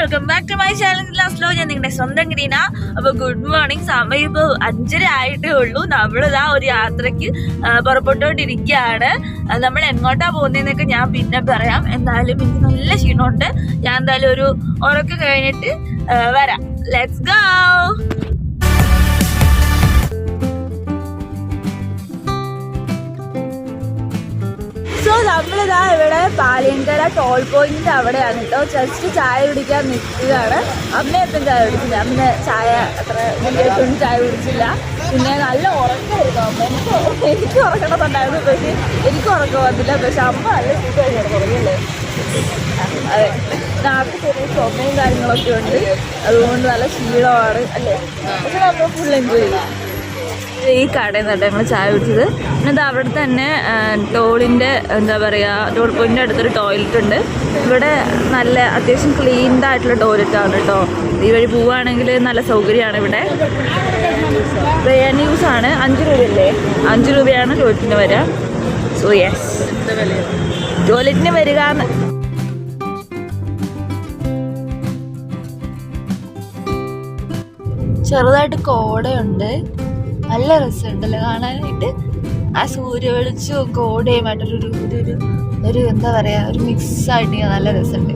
Welcome back to my channel Laslo. ഞാൻ നിങ്ങളുടെ സ്വന്തം ഗ്രീന. അപ്പൊ ഗുഡ് മോർണിംഗ്. സമയം ഇപ്പൊ 5:30 ആയിട്ടേ ഉള്ളൂ. നമ്മളിതാ ഒരു യാത്രക്ക് പുറപ്പെട്ടോണ്ടിരിക്കുകയാണ്. നമ്മൾ എങ്ങോട്ടാ പോകുന്നതെന്നൊക്കെ ഞാൻ പിന്നെ പറയാം. എന്തായാലും എനിക്ക് നല്ല ക്ഷീണമുണ്ട്. ഞാൻ എന്തായാലും ഒരു ഉറക്കം കഴിഞ്ഞിട്ട് വരാം. Let's go. സോ നമ്മളിതാ ഇവിടെ പാലിയങ്കര ടോൾ പോയിന്റിന്റെ അവിടെയാണ് കേട്ടോ. ജസ്റ്റ് ചായ കുടിക്കാൻ നിൽക്കുകയാണ്. അമ്മയപ്പം ചായ കുടിച്ചില്ല. അമ്മ ചായ അത്ര വലിയൊന്നും ചായ കുടിച്ചില്ല. പിന്നെ നല്ല ഉറക്കമായിരുന്നു അമ്മ. എനിക്ക് ഉറക്കണമെന്നുണ്ടായിരുന്നു. പക്ഷേ എനിക്ക് ഉറക്കം വന്നില്ല. പക്ഷെ അമ്മ നല്ല സുഖമായിട്ട് തുടങ്ങിയല്ലേ. അതെ, നാട്ടിൽ ചെറിയ ചുമയും കാര്യങ്ങളൊക്കെ ഉണ്ട്. അതുകൊണ്ട് നല്ല ക്ഷീണമാണ് അല്ലേ. പക്ഷെ നമ്മൾ ഫുൾ എൻജോയ് ചെയ്യും. ഈ കടയിൽ നിന്നിട്ട് ഞങ്ങൾ ചായ കുടിച്ചത്. എന്നിട്ട് അവിടെ തന്നെ ടോളിൻ്റെ എന്താ പറയുക, ടോൾ പോയിൻ്റെ അടുത്തൊരു ടോയ്ലറ്റ് ഉണ്ട്. ഇവിടെ നല്ല അത്യാവശ്യം ക്ലീൻഡ് ആയിട്ടുള്ള ടോയ്ലറ്റാണ് കേട്ടോ. ഈ വഴി പോവുകയാണെങ്കിൽ നല്ല സൗകര്യമാണ്. ഇവിടെ ബ്രയാൻ യൂസ് ആണ്. 5 രൂപയല്ലേ? 5 രൂപയാണ് ടോയ്ലറ്റിന് വരിക. സോ യെസ്, ടോയ്ലറ്റിന് വരിക. ചെറുതായിട്ട് കോടയുണ്ട്. നല്ല രസമുണ്ടല്ലോ കാണാനായിട്ട്. ആ സൂര്യ വെളിച്ചവും കോടയുമായിട്ടൊരു ഒരു എന്താ പറയാ, ഒരു മിക്സ് ആയിട്ട് നല്ല രസമുണ്ട്.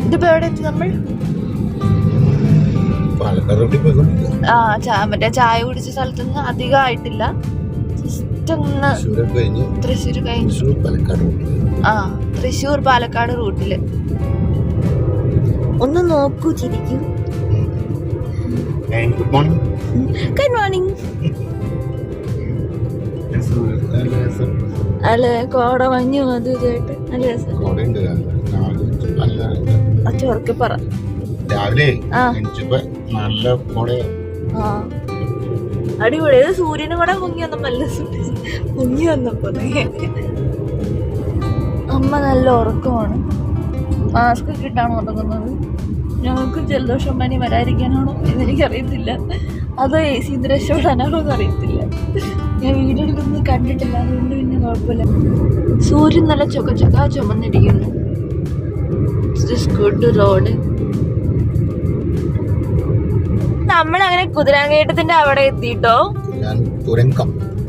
ഇതിപ്പോ എവിടെ എത്തി നമ്മൾ? മറ്റേ ചായ കുടിച്ച സ്ഥലത്തുനിന്ന് അധികം ആയിട്ടില്ല. ജസ്റ്റ് ഒന്ന് തൃശ്ശൂർ കഴിഞ്ഞു. തൃശ്ശൂർ പാലക്കാട് റൂട്ടില് ഒന്ന് നോക്കൂ, ചിരിക്കൂ. Good morning. Good morning. അല്ല, കോട മഞ്ഞു അത് ഇതായിട്ട് നല്ല രസം. അച്ചോർക്ക് പറ. രാവിലെ നല്ല അടിപൊളി. സൂര്യനും കൂടെ മുങ്ങി വന്നപ്പോ നല്ല മുങ്ങി വന്നപ്പോ അമ്മ നല്ല ഉറക്കമാണ്. മാസ്ക് ഒക്കെ ഇട്ടാണ് ഉറങ്ങുന്നത്. ഞങ്ങൾക്ക് ജലദോഷം പനി വരാതിരിക്കാനാണോ എന്നെനിക്കറിയത്തില്ല. അതോ AC രക്ഷപ്പെടാനാണോ എന്ന് അറിയത്തില്ല. ഞാൻ വീഡിയോ എടുക്കുന്നത് കണ്ടിട്ടില്ല, അതുകൊണ്ട് പിന്നെ കുഴപ്പമില്ല. സൂര്യൻ നല്ല ചൊക്ക ചുമന്നിരിക്കുന്നു. Good road. നമ്മളങ്ങനെ കുതിരാങ്കേട്ടത്തിന്റെ അവിടെ എത്തിട്ടോ.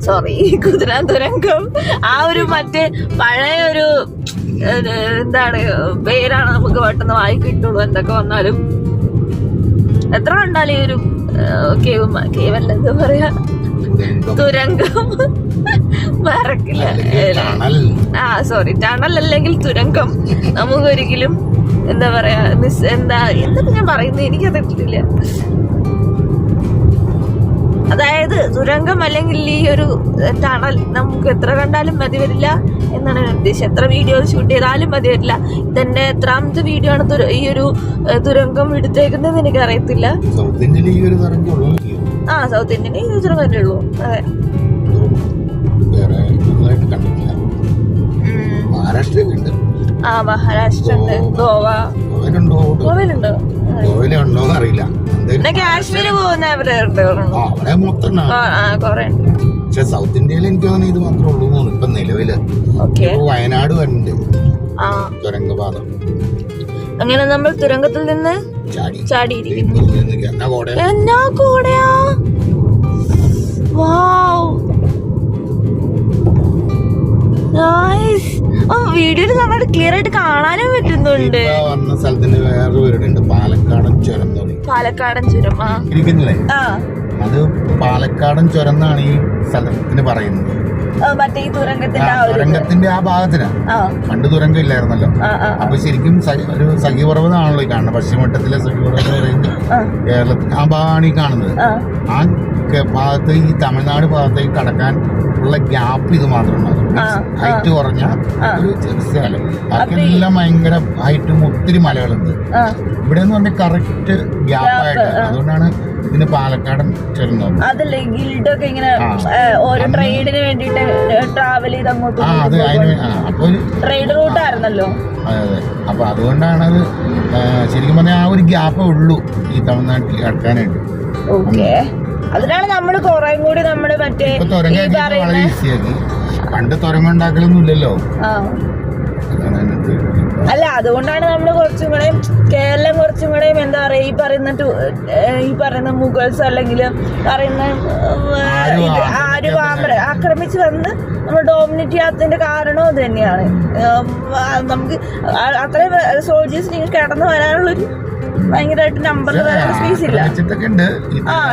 സോറി, കുതിരാൻ തുരങ്കം. ആ ഒരു മറ്റേ പഴയ ഒരു എന്താണ് പേരാണ് നമുക്ക് പെട്ടെന്ന് വായി കിട്ടുള്ളൂ. എന്തൊക്കെ വന്നാലും എത്ര കണ്ടാലും ഈ ഒരു കേവല്ല എന്താ പറയാ, തുരങ്കം മറക്കില്ല. സോറി, ടണൽ അല്ലെങ്കിൽ തുരങ്കം നമുക്കൊരിക്കലും എന്താ പറയാ എന്താ ഞാൻ പറയുന്നത് എനിക്കറിയില്ല. അതായത് തുരങ്കം അല്ലെങ്കിൽ ഈ ഒരു ടണൽ നമുക്ക് എത്ര കണ്ടാലും മതി വരില്ല എന്നാണ് ഞാൻ ഉദ്ദേശിച്ചത്. എത്ര വീഡിയോ ഷൂട്ട് ചെയ്താലും മതി വരില്ല. ഇതെന്റെ എത്രാമത്തെ വീഡിയോ ആണ് ഈ ഒരു തുരങ്കം എടുത്തേക്കുന്നത് എനിക്ക് അറിയത്തില്ല. സൗത്ത് ഇന്ത്യയിൽ ഈ ഒരു തുരങ്കമല്ലേ ഉള്ളൂ. അതെ, മഹാരാഷ്ട്ര ഉണ്ട്, ഗോവയിലുണ്ടോ അറിയില്ല. കാശ്മീര് പോകുന്ന കൊറേ ഉണ്ട്. പക്ഷെ സൗത്ത് ഇന്ത്യയിൽ എനിക്ക് തോന്നുന്നു ഇത് മാത്രമേ ഉള്ളൂ ഇപ്പൊ നിലവില്. വയനാട് വരുന്നുണ്ട് തുരങ്കപാത. അങ്ങനെ നമ്മൾ തുരങ്കത്തിൽ നിന്ന് ചാടിയിരിക്കുന്നു. എന്നാ കൂടെയാ. വീഡിയോയിൽ നന്നായിട്ട് ക്ലിയർ ആയിട്ട് കാണാനും പറ്റുന്നുണ്ട്. വന്ന സ്ഥലത്തിന് വേറൊരു പേരുണ്ട്, പാലക്കാടൻ ചുരം. പാലക്കാടൻ ചുരം അത് പാലക്കാടൻ ചുരം എന്നാണ് ഈ സ്ഥലത്തിന് പറയുന്നത്. മറ്റേ ഈ തുരങ്കത്തിന്റെ ആ ഭാഗത്തിനാ. പണ്ട് തുരങ്കം ഇല്ലായിരുന്നല്ലോ. അപ്പൊ ശരിക്കും ഒരു സഖ്യപർവ്വതമാണല്ലോ ഈ കാണുന്നത്. പശ്ചിമഘട്ടത്തിലെ സഖ്യപർവ്വതം എന്ന് പറയുന്നത് കേരളത്തിൽ ആ ഭാഗമാണ് ഈ കാണുന്നത്. ആ ഭാഗത്ത് ഈ തമിഴ്നാട് ഭാഗത്തേക്ക് കടക്കാൻ ഉള്ള ഗ്യാപ്പ് ഇത് മാത്രം ഉണ്ടാകും. ഹൈറ്റ് കുറഞ്ഞ ഒരു ചെറിയ സ്ഥലം. ബാക്കിയെല്ലാം ഭയങ്കര ഹൈറ്റും ഒത്തിരി മലകളുണ്ട്. ഇവിടെ എന്ന് പറഞ്ഞാൽ കറക്റ്റ് ഗ്യാപ്പായിട്ട്. അതുകൊണ്ടാണ് ഇതിന് പാലക്കാടൻ ചുരം തോന്നുന്നത്. അതല്ലേ ഗിൽഡൊക്കെ ഇങ്ങനെ ഓരോ ട്രേഡിന് വേണ്ടിട്ട് ട്രാവൽ ചെയ്ത് അങ്ങോട്ട് ട്രേഡ് റൂട്ട് ആയിരുന്നല്ലോ. അതെ, അപ്പൊ അതുകൊണ്ടാണത് ശരിക്കും പറഞ്ഞാൽ ആ ഒരു ഗ്യാപ്പേ ഉള്ളൂ ഈ തമിഴ്നാട്ടിൽ കടക്കാനായിട്ട്. ഓക്കെ, അതിനാണ് നമ്മള് കുറെ കൂടി നമ്മള് മറ്റേ വളരെ ഈസിയാക്കി. പണ്ട് തുരങ്കം ഉണ്ടാക്കലൊന്നും ഇല്ലല്ലോ. അതാണ് അതിനകത്ത്. അല്ല, അതുകൊണ്ടാണ് നമ്മൾ കുറച്ചും കൂടെ കേരളം കുറച്ചും കൂടെ എന്താ പറയാ ഈ പറയുന്ന മുഗൾസ് അല്ലെങ്കിൽ പറയുന്ന ആക്രമിച്ച് വന്ന് നമ്മൾ ഡോമിനേറ്റ് ചെയ്യാത്തതിന്റെ കാരണം അത് തന്നെയാണ്. നമുക്ക് അത്രയും സോൾജേഴ്സ് നിങ്ങൾ കിടന്നു വരാനുള്ളൊരു ഭയങ്കരമായിട്ട് നമ്പറിൽ വരാൻ സ്പേസ് ഇല്ല.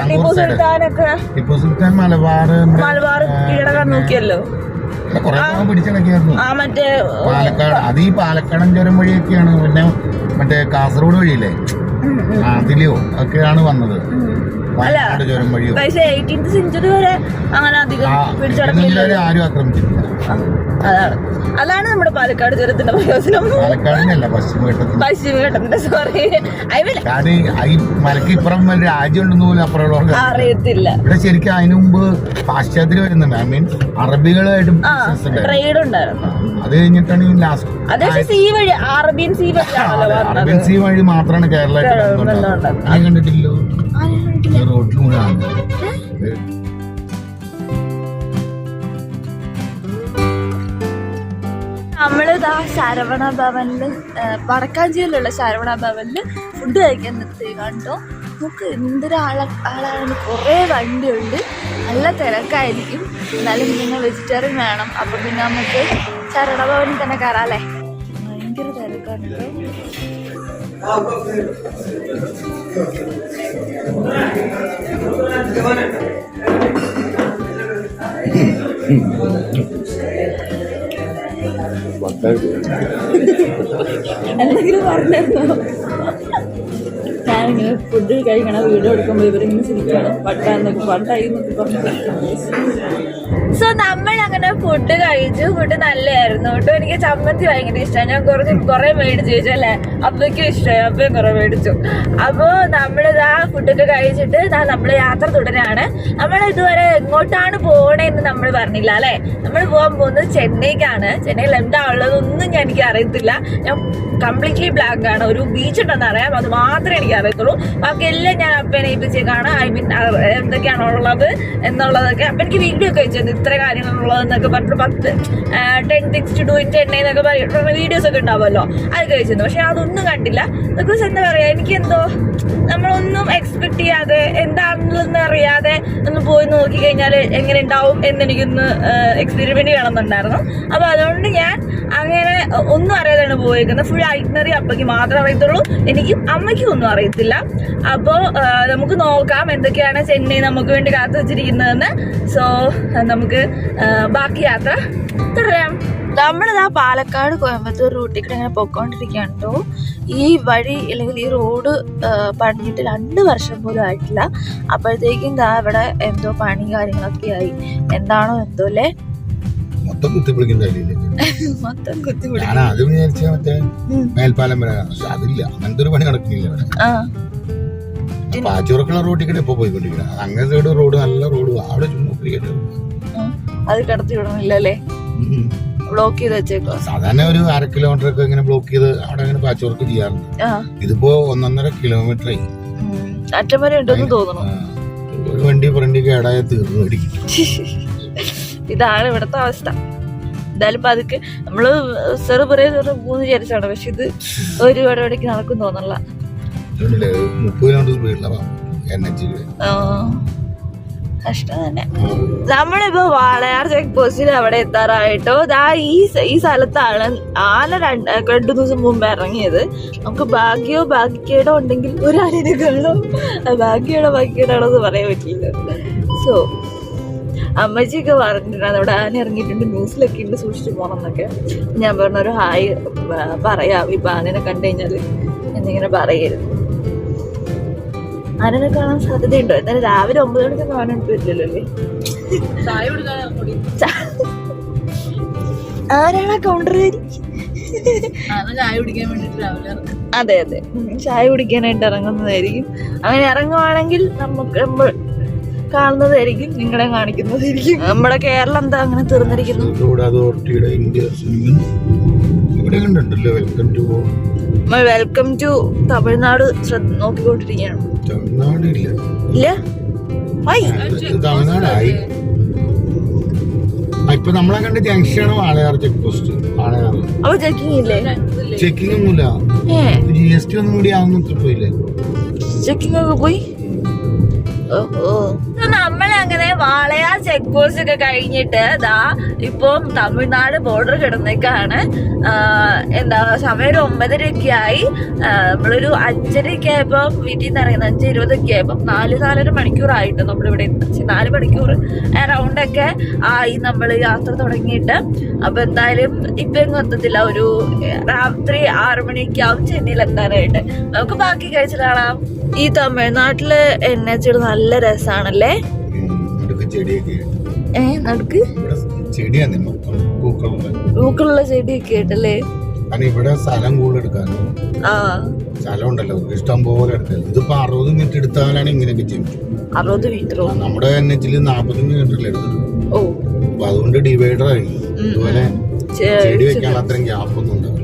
ടിപ്പു സുൽത്താനൊക്കെ മലബാർ കീഴടക്കാൻ നോക്കിയല്ലോ. പിടിച്ചടക്കിയായിരുന്നു മറ്റേ പാലക്കാട്. അത് ഈ പാലക്കാടൻ ചുരം വഴിയൊക്കെയാണ്. പിന്നെ മറ്റേ കാസർഗോഡ് വഴിയില്ലേ, അതിലെയോ ഒക്കെയാണ് വന്നത്. പാലക്കാട് ചുരം വഴിയോ. പക്ഷേ 18th സെഞ്ചുറി വരെ അങ്ങനെ അധികം പിടിച്ചടക്കില്ല, ആരും ആക്രമിച്ചിട്ടില്ല. അതാണ് നമ്മുടെ പാലക്കാട് ചുരത്തിന്റെ പ്രയോജനം. പാലക്കാടിനല്ല, പശ്ചിമഘട്ടത്തിന്റെ സോറി, ഈ മലക്ക് ഇപ്പുറം രാജ്യം ഉണ്ടെന്ന് പോലും അപ്പുറം അറിയത്തില്ല. ഇവിടെ ശരിക്കും അതിനു മുമ്പ് പാശ്ചാത്യര് വരുന്നുണ്ട്. ഐ മീൻ അറബികളായിട്ടും ട്രേഡ് ഉണ്ടായിരുന്നു. അത് കഴിഞ്ഞിട്ടാണ് ഈ ലാസ്റ്റ് അറേബ്യൻ സീ വഴി മാത്രമാണ് കേരളമായിട്ട്. ഞാൻ കണ്ടിട്ടില്ലോ റോഡിലൂടെ. നമ്മളിതാ ശരവണ ഭവനില്, വടക്കാഞ്ചേരിയിലുള്ള ശരവണ ഭവനില് ഫുഡ് കഴിക്കാൻ നിർത്തി കണ്ടോ. നമുക്ക് ആളാണ്, കുറേ വണ്ടിയുണ്ട്, നല്ല തിരക്കായിരിക്കും. എന്നാലും പിന്നെ വെജിറ്റേറിയൻ വേണം. അപ്പം പിന്നെ നമുക്ക് ശരവണ ഭവനിൽ തന്നെ കയറാല്ലേ. ഭയങ്കര തിരക്കാണ്. എന്തെങ്കിലും പറഞ്ഞിരുന്നോ? ഞാനിങ്ങനെ ഫുഡ് കഴിക്കണ വീഡിയോ എടുക്കുമ്പോൾ ഇവരിങ്ങനെ ചിരിക്കുകയാണ്. പട്ടായി എന്നൊക്കെ പറഞ്ഞു. സോ നമ്മളങ്ങനെ ഫുഡ് കഴിച്ചു. ഫുഡ് നല്ലതായിരുന്നു കേട്ടോ. എനിക്ക് ചമ്മന്തി ഭയങ്കര ഇഷ്ടമാണ്. ഞാൻ കുറെ മേടിച്ചു ചോദിച്ചല്ലേ, അപ്പയ്ക്കും ഇഷ്ടമായി. അപ്പയും കുറെ മേടിച്ചു. അപ്പോൾ നമ്മളിതാ ഫുഡൊക്കെ കഴിച്ചിട്ട് നമ്മൾ യാത്ര തുടരാണ്. നമ്മൾ ഇതുവരെ എങ്ങോട്ടാണ് പോകണേന്ന് നമ്മൾ പറഞ്ഞില്ല അല്ലേ. നമ്മൾ പോകാൻ പോകുന്നത് ചെന്നൈക്കാണ്. ചെന്നൈയിൽ എന്താ ഉള്ളതൊന്നും എനിക്ക് അറിയത്തില്ല. ഞാൻ കംപ്ലീറ്റ്ലി ബ്ലാങ്ക് ആണ്. ഒരു ബീച്ച് ഉണ്ടെന്ന് അറിയാം, അത് മാത്രമേ എനിക്ക് അറിയത്തുള്ളൂ. ബാക്കി എല്ലാം ഞാൻ അപ്പനെ ഏൽപ്പിച്ചേക്കാണ്. ഐ മീൻ എന്തൊക്കെയാണോ ഉള്ളത് എന്നുള്ളതൊക്കെ അപ്പം എനിക്ക് വീഡിയോ ഒക്കെ വെച്ചത് ഇത്ര കാര്യങ്ങളുള്ളതെന്നൊക്കെ പറഞ്ഞിട്ട് 10 things to do in Chennai എന്നൊക്കെ പറഞ്ഞിട്ടുള്ള വീഡിയോസ് ഒക്കെ ഉണ്ടാവുമല്ലോ, അത് കഴിച്ചിരുന്നു. പക്ഷെ അതൊന്നും കണ്ടില്ല. ബിക്കോസ് എന്താ പറയാ, എനിക്കെന്തോ നമ്മളൊന്നും എക്സ്പെക്ട് ചെയ്യാതെ എന്താണെന്ന് അറിയാതെ ഒന്ന് പോയി നോക്കി കഴിഞ്ഞാൽ എങ്ങനെ ഉണ്ടാവും എന്നെനിക്കൊന്ന് എക്സ്പെരിമെന്റ് ചെയ്യണമെന്നുണ്ടായിരുന്നു. അപ്പൊ അതുകൊണ്ട് ഞാൻ അങ്ങനെ ഒന്നും അറിയാതെയാണ് പോയേക്കുന്നത്. ഫുൾ ഐറ്റിനറി അപ്പയ്ക്ക് മാത്രമേ അറിയത്തുള്ളൂ, എനിക്കും അമ്മയ്ക്കും ഒന്നും അറിയത്തില്ല. അപ്പോൾ നമുക്ക് നോക്കാം എന്തൊക്കെയാണ് ചെന്നൈ നമുക്ക് വേണ്ടി കാത്തു വെച്ചിരിക്കുന്നതെന്ന്. സോ നമുക്ക് ബാക്കി യാത്ര തുടരാം. നമ്മളിതാ പാലക്കാട് കോയമ്പത്തൂർ റൂട്ടിൽ കൂടെ ഇങ്ങനെ പൊയ്ക്കൊണ്ടിരിക്കുകയാണ് കേട്ടോ. ഈ വഴി അല്ലെങ്കിൽ ഈ റോഡ് പണിഞ്ഞിട്ട് 2 വർഷം പോലും ആയിട്ടില്ല. അപ്പോഴത്തേക്കും ദാ ഇവിടെ എന്തോ പണി കാര്യങ്ങളൊക്കെ ആയി. എന്താണോ എന്തോ അല്ലേ, മൊത്തം കുത്തിപ്പൊളിക്കുന്നില്ല. മൊത്തം കുത്തിപ്പൊളി. ഞാൻ അത് വിചാരിച്ച മറ്റേ മേൽപ്പാലം വരെ, പക്ഷെ അതില്ല, അങ്ങനത്തെ ഒരു പണി നടക്കുന്നില്ല ഇവിടെ. പാച്ചൂർക്കുള്ള റോഡിൽ കൂടെ ഇപ്പൊ പോയിക്കൊണ്ടിരിക്കുന്നത്. അങ്ങനെ സൈഡ് റോഡ് നല്ല റോഡ്, അവിടെ ചുമ്മാ അത് കടത്തി വിടണില്ല അല്ലേ, ബ്ലോക്ക് ചെയ്ത് വെച്ചേക്കോ. സാധാരണ ഒരു 1/2 കിലോമീറ്റർ ഒക്കെ ഇങ്ങനെ ബ്ലോക്ക് ചെയ്ത് അവിടെ ഇങ്ങനെ പാച്ചോർക്ക് ചെയ്യാറുണ്ട്. ഇതിപ്പോ 1.5 കിലോമീറ്റർ ആയി. അറ്റം വരെ ഉണ്ടെന്ന് തോന്നുന്നു. ഒരു വണ്ടി ഫ്രണ്ടി കേടായ തീർന്നു അടിക്കും. ഇതാണ് ഇവിടത്തെ അവസ്ഥ. എന്തായാലും പതുക്കെ നമ്മള് ചെറുപുറേ 3 വിചാരിച്ചാണ്, പക്ഷെ ഇത് ഒരു ഇടപെടേക്ക് നടക്കും തോന്നല്ല. 30 കിലോമീറ്റർ സ്പീഡിലാണ് കഷ്ടം തന്നെ. നമ്മളിപ്പോ വാളയാർ ചെക്ക് പോസ്റ്റിൽ അവിടെ എത്താറായിട്ടോ. ഈ സ്ഥലത്താണ് ആന 2 ദിവസം മുമ്പ് ഇറങ്ങിയത്. നമുക്ക് ഭാഗ്യക്കേടോ ഉണ്ടെങ്കിൽ ഒരാളിനെ കാണും. ഭാഗ്യക്കേടാണോ എന്ന് പറയാൻ പറ്റില്ല. സോ അമ്മച്ചിയൊക്കെ പറഞ്ഞിട്ടുണ്ടായിരുന്നു അവിടെ ആന ഇറങ്ങിയിട്ടുണ്ട്, ന്യൂസിലൊക്കെ ഉണ്ട്, സൂക്ഷിച്ചു പോകണം എന്നൊക്കെ. ഞാൻ പറഞ്ഞൊരു ഹായ് പറയാം, ഇപ്പൊ ആനനെ കണ്ടു കഴിഞ്ഞാൽ എന്നിങ്ങനെ പറയരുത്. ആനനെ കാണാൻ സാധ്യതയുണ്ടോ? എന്നാലും രാവിലെ 9 മണിക്ക് കാണാൻ പറ്റില്ലല്ലോ അല്ലേ. ആരാണ് കൗണ്ടറുകാരി? അതെ അതെ, ചായ കുടിക്കാനായിട്ട് ഇറങ്ങുന്നതായിരിക്കും. അങ്ങനെ ഇറങ്ങുവാണെങ്കിൽ നമ്മൾ കാണുന്നതായിരിക്കും, നിങ്ങളെ കാണിക്കുന്നതായിരിക്കും. നമ്മുടെ കേരളം എന്താ അങ്ങനെ തീർന്നിരിക്കുന്നു. വെൽക്കം ടു തമിഴ്നാട് നോക്കിക്കൊണ്ടിരിക്കുകയാണ്. ഇല്ല, ഇപ്പൊ നമ്മളെ കണ്ട ജംഗ്ഷനാണ് വാളയാർ ചെക്ക് പോസ്റ്റ്. വാളയാർ അപ്പൊ ചെക്കിംഗ് ഇല്ലേ? ചെക്കിംഗ് ഒന്നുമില്ല. GST ഒന്നും കൂടി ആവുന്ന പോയില്ലേ? ചെക്കിംഗ് ഒക്കെ പോയി. നമ്മളങ്ങനെ വാളയാർ ചെക്ക് പോസ്റ്റ് ഒക്കെ കഴിഞ്ഞിട്ട് ദാ ഇപ്പം തമിഴ്നാട് ബോർഡർ കിടന്നേക്കാണ്. എന്താ സമയം 9:30 ആയി. നമ്മളൊരു 5:30 ആയപ്പോ വീട്ടിൽ നിന്ന് ഇറങ്ങുന്നത് 5:20 ആയപ്പോ 4-4.5 മണിക്കൂറായിട്ട് നമ്മളിവിടെ 4 മണിക്കൂർ അറൗണ്ടൊക്കെ ആയി നമ്മൾ യാത്ര തുടങ്ങിയിട്ട്. അപ്പൊ എന്തായാലും ഇപ്പൊ എങ്ങും എത്തത്തില്ല. ഒരു രാത്രി 6 മണിയൊക്കെ ആവും ചെന്നൈയിൽ എത്താനായിട്ട്. നമുക്ക് ബാക്കി കഴിച്ചിട്ട് കാണാം. ഈ തമിഴ്നാട്ടില് NH നല്ല രസാണല്ലേ? നടുക്ക് പൂക്കളുള്ള ചെടിയൊക്കെ ആയിട്ടല്ലേ? ഇവിടെ സ്ഥലം കൂടുതൽ എടുക്കാനും സ്ഥലം ഉണ്ടല്ലോ, ഇഷ്ടം പോലെ എടുക്കാം. ഇതിപ്പോ 60 മിനിറ്റ് എടുത്താലാണ് ഇങ്ങനെയൊക്കെ ചെയ്യും. 60 മീറ്ററോ? നമ്മുടെ NH 40 മിനിറ്റിൽ എടുത്തിട്ടുണ്ട്. അപ്പൊ അതുകൊണ്ട് ഡിവൈഡർ ആയിരിക്കും. അതുപോലെ ചെടി വെക്കാൻ അത്രയും ഗ്യാപ്പൊന്നും ഉണ്ടാവില്ല.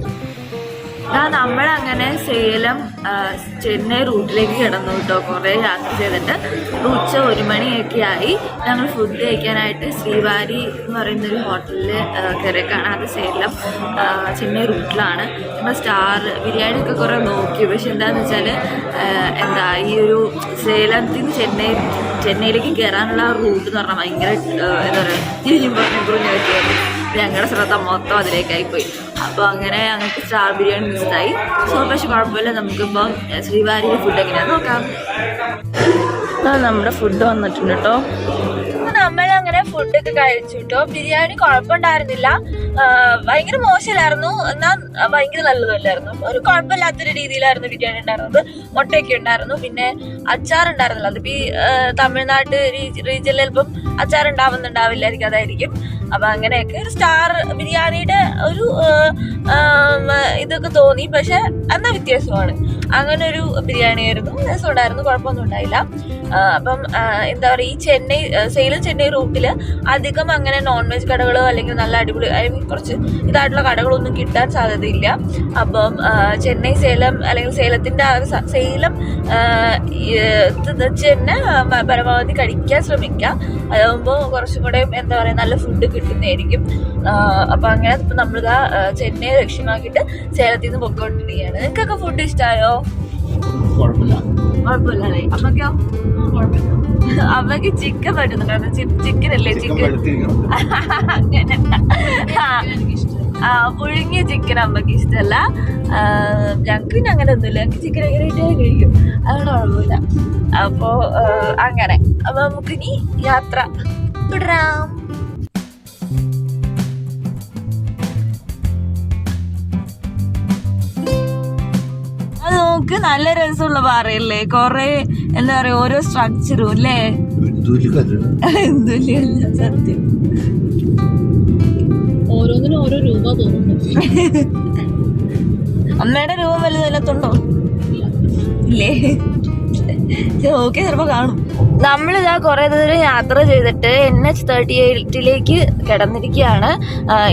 നമ്മളങ്ങനെ സേലം ചെന്നൈ റൂട്ടിലേക്ക് കിടന്നു കേട്ടോ. കുറേ യാത്ര ചെയ്തിട്ട് ഉച്ച 1 മണിയൊക്കെ ആയി. ഞങ്ങൾ ഫുഡ് കഴിക്കാനായിട്ട് ശ്രീവാരി എന്ന് പറയുന്നൊരു ഹോട്ടലിൽ കയറിയേക്കാണ്. അത് സേലം ചെന്നൈ റൂട്ടിലാണ്. നമ്മൾ സ്റ്റാർ ബിരിയാണി ഒക്കെ കുറേ നോക്കി. പക്ഷെ എന്താണെന്ന് വെച്ചാൽ ഈ ഒരു സേലത്തിൽ നിന്ന് ചെന്നൈയിലേക്ക് കയറാനുള്ള റൂട്ട് എന്ന് പറഞ്ഞാൽ ഭയങ്കര എന്താ പറയുക, തിരിഞ്ഞും പറഞ്ഞും ഞങ്ങളുടെ ശ്രദ്ധ മൊത്തം അതിലേക്കായി പോയി. അപ്പോൾ അങ്ങനെ ഞങ്ങൾക്ക് സ്റ്റാർ ബിരിയാണി മിസ്സായി. പക്ഷെ കുഴപ്പമില്ല. നമുക്കിപ്പം ശ്രീവാരിയുടെ ഫുഡ് എങ്ങനെയാണെന്ന് നോക്കാം. നമ്മുടെ ഫുഡ് വന്നിട്ടുണ്ട് കേട്ടോ. നമ്മളങ്ങനെ ഫുഡൊക്കെ കഴിച്ചു കേട്ടോ. ബിരിയാണി കുഴപ്പമുണ്ടായിരുന്നില്ല, ഭയങ്കര മോശമില്ലായിരുന്നു, എന്നാൽ ഭയങ്കര നല്ലതല്ലായിരുന്നു. ഒരു കുഴപ്പമില്ലാത്തൊരു രീതിയിലായിരുന്നു ബിരിയാണി ഉണ്ടായിരുന്നത്. മുട്ടയൊക്കെ ഉണ്ടായിരുന്നു, പിന്നെ അച്ചാർ ഉണ്ടായിരുന്നില്ല. അതിപ്പോ ഈ തമിഴ്നാട് റീജിയനിൽ ചിലപ്പം അച്ചാർ ഉണ്ടാവുന്നുണ്ടാവില്ലായിരിക്കും, അതായിരിക്കും. അപ്പൊ അങ്ങനെയൊക്കെ ഒരു സ്റ്റാർ ബിരിയാണിയുടെ ഒരു ഇതൊക്കെ തോന്നി. പക്ഷെ എന്നാ വ്യത്യാസമാണ്. അങ്ങനെ ഒരു ബിരിയാണി ആയിരുന്നു, രസമുണ്ടായിരുന്നു, കുഴപ്പമൊന്നും ഉണ്ടായില്ല. അപ്പം എന്താ പറയുക, ഈ സേലം ചെന്നൈ റൂട്ടില് അധികം അങ്ങനെ നോൺ വെജ് കടകളോ അല്ലെങ്കിൽ നല്ല അടിപൊളി കുറച്ച് ഇതായിട്ടുള്ള കടകളൊന്നും കിട്ടാൻ സാധ്യതയില്ല. അപ്പം ചെന്നൈ സേലം അല്ലെങ്കിൽ സേലത്തിന്റെ സേലം തന്നെ പരമാവധി കഴിക്കാൻ ശ്രമിക്കുക. അതാകുമ്പോൾ കുറച്ചും കൂടെ എന്താ പറയുക, നല്ല ഫുഡ് കിട്ടുന്നതായിരിക്കും. അപ്പൊ അങ്ങനെ നമ്മളിതാ ചെന്നൈ ലക്ഷ്യമാക്കിയിട്ട് സേലത്തിൽ നിന്ന് പൊക്കോണ്ടിരിക്കുകയാണ്. നിങ്ങൾക്കൊക്കെ ഫുഡ് ഇഷ്ടമായോ? കുഴപ്പമില്ലേ? അമ്മക്കോ? അമ്മക്ക് ചിക്കൻ പറ്റുന്നുണ്ടോ? ചിക്കൻ അല്ലേ? ചിക്കൻ അങ്ങനെ പുഴുങ്ങിയ ചിക്കൻ അമ്മക്ക് ഇഷ്ടമല്ല. ഞങ്ങൾക്ക് പിന്നെ അങ്ങനെ ഒന്നുമില്ല. ഞങ്ങൾക്ക് ചിക്കൻ എങ്ങനെ ഇട്ടാൽ കഴിക്കും, അതുകൊണ്ട് കുഴപ്പമില്ല. അപ്പോ അങ്ങനെ അപ്പൊ നമുക്ക് ഇനി യാത്ര തുടരാം. നമുക്ക് നല്ല രസമുള്ള പാറയല്ലേ, കൊറേ എന്താ പറയാ, ഓരോ സ്ട്രക്ചറും അല്ലേ? എന്തുല്ല സത്യം, ഓരോന്നിനും ഓരോ രൂപ തോന്നുന്നു. അമ്മയുടെ രൂപം വലുതല്ലത്തുണ്ടോ? ഇല്ലേ? ഓക്കെ, ചിലപ്പോ കാണും. നമ്മളിതാ കുറെ ദൂരം യാത്ര ചെയ്തിട്ട് NH 38 കിടന്നിരിക്കുകയാണ്.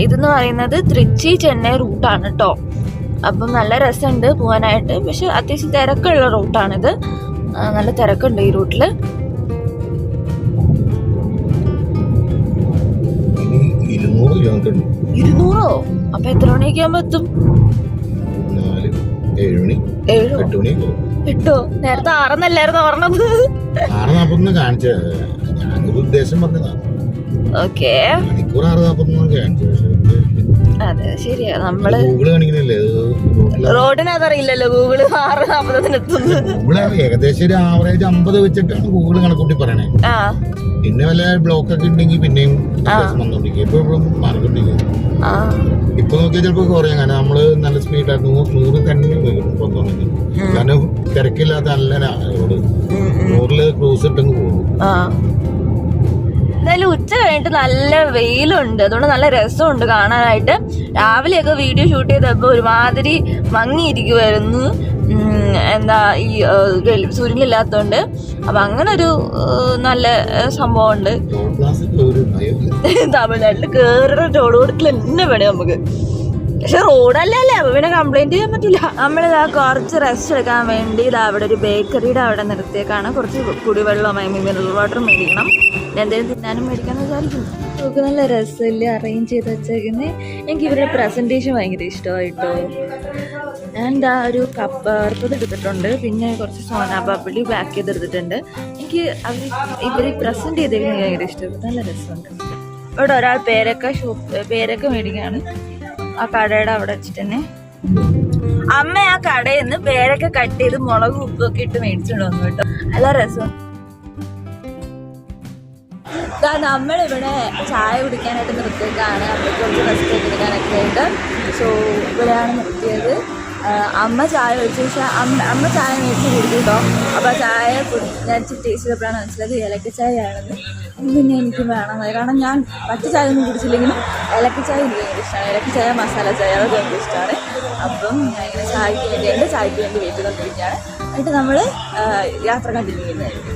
ഇതെന്ന് പറയുന്നത് തൃച്ചി ചെന്നൈ റൂട്ടാണ് കേട്ടോ. അപ്പം നല്ല രസമുണ്ട് പോകാനായിട്ട്. പക്ഷെ അത്യാവശ്യം തിരക്കുള്ള റൂട്ടാണിത്, നല്ല തിരക്കുണ്ട് ഈ റൂട്ടില്. 200? അപ്പൊ എത്ര മണിയൊക്കെ ആകുമ്പോ എത്തും? 8 നേരത്തെ 6 പറഞ്ഞത്. 6:40 കാണിച്ചത്, ഞാനൊരു ഉദ്ദേശം പറഞ്ഞതാണ്. ഓക്കെ, മണിക്കൂർ 6:40 കാണിച്ചു. അതെ ശരിയാ. നമ്മള് റോഡിനകത്തറിയില്ലല്ലോ ഗൂഗിള് 6:40 എത്തുന്നു. ഏകദേശം ഒരു ആവറേജ് 50 വെച്ചിട്ടാണ് ഗൂഗിള് കണക്കൂട്ടി പറയണേ. പിന്നെ വല്ല ബ്ലോക്ക് ഒക്കെ ഉണ്ടെങ്കിൽ പിന്നെയും വന്നോണ്ടിരിക്കും. ഇപ്പൊ മാറിക്കൊണ്ടിരിക്കും. ഇപ്പൊ നോക്കിയാൽ ചിലപ്പോ കുറയാം. കാരണം നമ്മള് നല്ല സ്പീഡായിട്ട് 100 തന്നെ വന്നോണ്ടിരിക്കും. കാരണം തിരക്കില്ലാത്ത നല്ല റോഡ്, 100 ക്രൂസ് ഇട്ടങ്ങ് പോകും. എന്തായാലും ഉച്ച കഴിഞ്ഞിട്ട് നല്ല വെയിലുണ്ട്, അതുകൊണ്ട് നല്ല രസമുണ്ട് കാണാനായിട്ട്. രാവിലെയൊക്കെ വീഡിയോ ഷൂട്ട് ചെയ്തപ്പോൾ ഒരുമാതിരി മങ്ങിയിരിക്കുമായിരുന്നു, എന്താ ഈ സൂര്യനില്ലാത്തോണ്ട്. അപ്പൊ അങ്ങനെ ഒരു നല്ല സംഭവം ഉണ്ട്. തമിഴ്നാട്ടില് കേറുന്ന ടോൾ കൊടുക്കൽ തന്നെ വേണം നമുക്ക്. പക്ഷെ റോഡല്ലേ അപ്പൊ പിന്നെ കംപ്ലൈന്റ് ചെയ്യാൻ പറ്റില്ല. നമ്മളിതാ കുറച്ച് റെസ്റ്റ് എടുക്കാൻ വേണ്ടി ഇതാ അവിടെ ഒരു ബേക്കറിയുടെ അവിടെ നിർത്തിയേക്കാണ്. കുറച്ച് കുടിവെള്ളം മിനറൽ വാട്ടർ മേടിക്കണം, എന്തെങ്കിലും തിന്നാനും മേടിക്കാന്ന് വിചാരിക്കുന്നു. നമുക്ക് നല്ല രസമില്ല അറേഞ്ച് ചെയ്ത് വെച്ചേക്കുന്നത്. എനിക്ക് ഇവരുടെ പ്രസന്റേഷൻ ഭയങ്കര ഇഷ്ടമായിട്ടോ. ഞാൻ എന്താ ഒരു കപ്പ് അറുപ്പത് എടുത്തിട്ടുണ്ട്, പിന്നെ കുറച്ച് സോനാപാപ്പടി പാക്ക് ചെയ്തെടുത്തിട്ടുണ്ട്. എനിക്ക് ഇവർ പ്രസന്റ് ചെയ്തേക്കുന്നത് ഭയങ്കര ഇഷ്ടപ്പെട്ടു, നല്ല രസമുണ്ട്. ഇവിടെ ഒരാൾ പേരൊക്കെ മേടിക്കുകയാണ് ആ കടയുടെ അവിടെ വെച്ചിട്ട് തന്നെ. അമ്മ ആ കടയിൽ നിന്ന് പേരൊക്കെ കട്ട് ചെയ്ത് മുളക് ഉപ്പൊക്കെ ഇട്ട് മേടിച്ചോണ്ട് വന്നു കേട്ടോ, നല്ല രസം. നമ്മളിവിടെ ചായ കുടിക്കാനായിട്ട് നിർത്തിയേക്കാണ്, അമ്മയ്ക്ക് കുറച്ച് റെസ്റ്റ് എടുക്കാനൊക്കെ ആയിട്ട്. സോ ഇവിടെയാണ് നിർത്തിയത്. അമ്മ ചായ ഒഴിച്ച ശേഷം അമ്മ ചായ മേടിച്ച് കുടിക്കും കേട്ടോ. അപ്പോൾ ചായ ഞാൻ ടേസ്റ്റ് ചെയ്തപ്പോഴാണ് മനസ്സിലായത് ഏലക്ക ചായയാണെന്ന്. പിന്നെ എനിക്ക് വേണമെന്നായി, കാരണം ഞാൻ മറ്റു ചായ ഒന്നും കുടിച്ചില്ലെങ്കിലും ഏലക്ക ചായ എനിക്ക് ഭയങ്കര ഇഷ്ടമാണ്. ഏലക്ക ചായ, മസാല ചായ അതൊക്കെ ഭയങ്കര ഇഷ്ടമാണ്. അപ്പം ഞാൻ ഇങ്ങനെ ചായക്ക് വേണ്ടി എൻ്റെ ചായക്ക് വേണ്ടി വെയിറ്റ് ചെയ്തുകൊണ്ടിരിക്കുകയാണ്. എന്നിട്ട് നമ്മൾ യാത്ര കണ്ടിന്യൂ ചെയ്യുന്നതായിരിക്കും.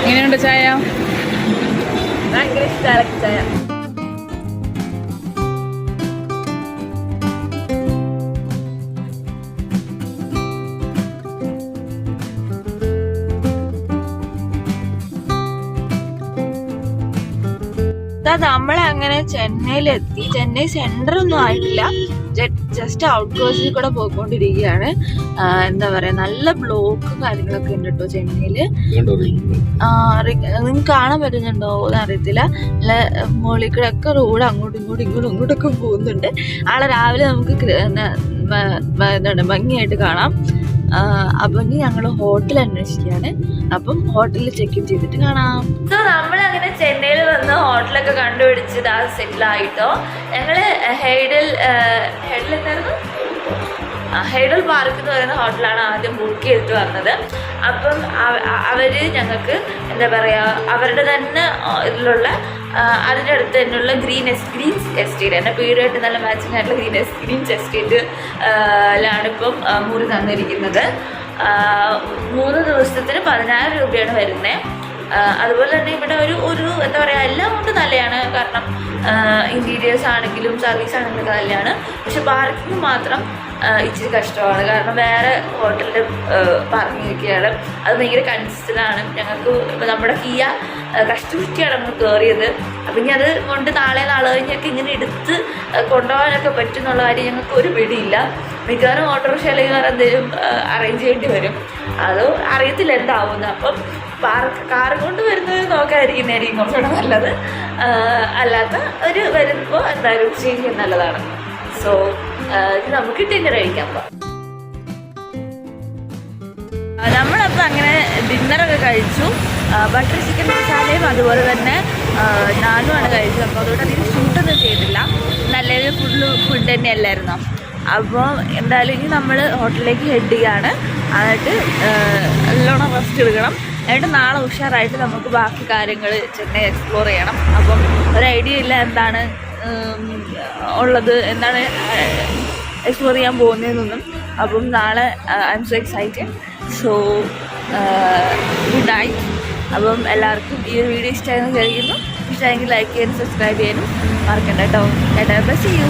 എങ്ങനെയുണ്ട് ചായ? ഭയങ്കര ഇഷ്ടം ഏലക്ക ചായ. നമ്മളങ്ങനെ ചെന്നൈയിലെത്തി. ചെന്നൈ സെന്റർ ഒന്നും ആയിട്ടില്ല, ജസ്റ്റ് ഔട്ട് കോഴ്സിൽ കൂടെ പോയിക്കൊണ്ടിരിക്കുകയാണ്. എന്താ പറയാ, നല്ല ബ്ലോക്കും കാര്യങ്ങളൊക്കെ ഉണ്ട് കേട്ടോ ചെന്നൈയില്. നിങ്ങൾക്ക് കാണാൻ പറ്റുന്നുണ്ടോ എന്ന് അറിയത്തില്ല. നല്ല മുകളിൽ കൂടെ ഒക്കെ റോഡ് അങ്ങോട്ടും ഇങ്ങോട്ടൊക്കെ പോകുന്നുണ്ട്. നാളെ രാവിലെ നമുക്ക് എന്താണ് ഭംഗിയായിട്ട് കാണാം. അപ്പൊ ഇനി ഞങ്ങൾ ഹോട്ടൽ അന്വേഷിക്കുകയാണ്. അപ്പം ഹോട്ടലിൽ ചെക്ക് ഇൻ ചെയ്തിട്ട് കാണാം. സോ നമ്മളങ്ങനെ ചെന്നൈയിൽ വന്ന് ഹോട്ടലൊക്കെ കണ്ടുപിടിച്ച് സെറ്റിൽ ആയിട്ടോ. ഞങ്ങള് ഹൈഡൽ പാർക്ക് എന്ന് പറയുന്ന ഹോട്ടലാണ് ആദ്യം ബുക്ക് ചെയ്തിട്ട് വന്നത്. അപ്പം അവര് ഞങ്ങൾക്ക് എന്താ പറയാ, അവരുടെ തന്നെ ഇതിലുള്ള അതിൻ്റെ അടുത്ത് തന്നെയുള്ള ഗ്രീൻ എസ്റ്റേറ്റ്, എൻ്റെ വീടായിട്ട് നല്ല മാച്ചിങ് ആയിട്ടുള്ള ഗ്രീൻ എസ്റ്റേറ്റിലാണ് ഇപ്പം മുറി തന്നിരിക്കുന്നത്. 3 ദിവസത്തിന് 10,000 രൂപയാണ് വരുന്നത്. അതുപോലെ തന്നെ ഇവിടെ ഒരു എന്താ പറയുക, എല്ലാം കൊണ്ട് നല്ലതാണ്. കാരണം ഇൻറ്റീരിയേഴ്സ് ആണെങ്കിലും സർവീസ് ആണെങ്കിലും നല്ലതാണ്. പക്ഷെ പാർക്കിംഗ് മാത്രം ഇച്ചിരി കഷ്ടമാണ്. കാരണം വേറെ ഹോട്ടലിൻ്റെ പാർക്കിംഗ് ഒക്കെയാണ്, അത് ഭയങ്കര കൺസിസ്റ്റൻ്റാണ്. ഞങ്ങൾക്ക് ഇപ്പോൾ നമ്മുടെ കിയ കഷ്ടപ്പെട്ടിയാണ് നമ്മൾ കയറിയത്. അപ്പം ഇനി അത് കൊണ്ട് നാളെ കഴിഞ്ഞൊക്കെ ഇങ്ങനെ എടുത്ത് കൊണ്ടുപോകാനൊക്കെ പറ്റും എന്നുള്ള കാര്യം ഞങ്ങൾക്ക് ഒരു പിടിയില്ല. മിക്കവാറും ഓട്ടോറിക്ഷ അല്ലെങ്കിൽ വേറെ എന്തെങ്കിലും അറേഞ്ച് ചെയ്യേണ്ടി വരും, അത് അറിയത്തില്ല എന്താവുന്നത്. അപ്പം കാർ കൊണ്ട് വരുന്നത് നോക്കാതിരിക്കുന്നതായിരിക്കും കുറച്ചുകൂടെ നല്ലത്. അല്ലാത്ത ഒരു വരുമ്പോൾ എന്തായാലും ചെയ്യുന്നത് നല്ലതാണ്. സോ ഇത് നമുക്ക് ഡിന്നർ കഴിക്കാൻ പോകാം. നമ്മളപ്പോൾ അങ്ങനെ ഡിന്നറൊക്കെ കഴിച്ചു. ബട്ടർ ചിക്കൻ മസാലയും അതുപോലെ തന്നെ നാനുമാണ് കഴിച്ചത്. അപ്പോൾ അതുകൊണ്ട് അധികം ഷൂട്ടൊന്നും ചെയ്തില്ല, നല്ലൊരു ഫുഡ് തന്നെയല്ലായിരുന്നു. അപ്പോൾ എന്തായാലും ഇനി നമ്മൾ ഹോട്ടലിലേക്ക് ഹെഡ് ചെയ്യുകയാണ്. എന്നിട്ട് നല്ലോണം റെസ്റ്റ് എടുക്കണം. എന്നിട്ട് നാളെ ഉഷാറായിട്ട് നമുക്ക് ബാക്കി കാര്യങ്ങൾ ചെന്നൈ എക്സ്പ്ലോർ ചെയ്യണം. അപ്പം ഒരു ഐഡിയ ഇല്ല എന്താണ് ഉള്ളത്, എന്താണ് എക്സ്പ്ലോർ ചെയ്യാൻ പോകുന്നതെന്നൊന്നും. അപ്പം നാളെ I M so excited. So good night. അപ്പം എല്ലാവർക്കും ഈ ഒരു വീഡിയോ ഇഷ്ടമായെന്ന് വിചാരിക്കുന്നു. ഇഷ്ടമായെങ്കിൽ ലൈക്ക് ചെയ്യാനും സബ്സ്ക്രൈബ് ചെയ്യാനും മറക്കണ്ട കേട്ടോ. See U.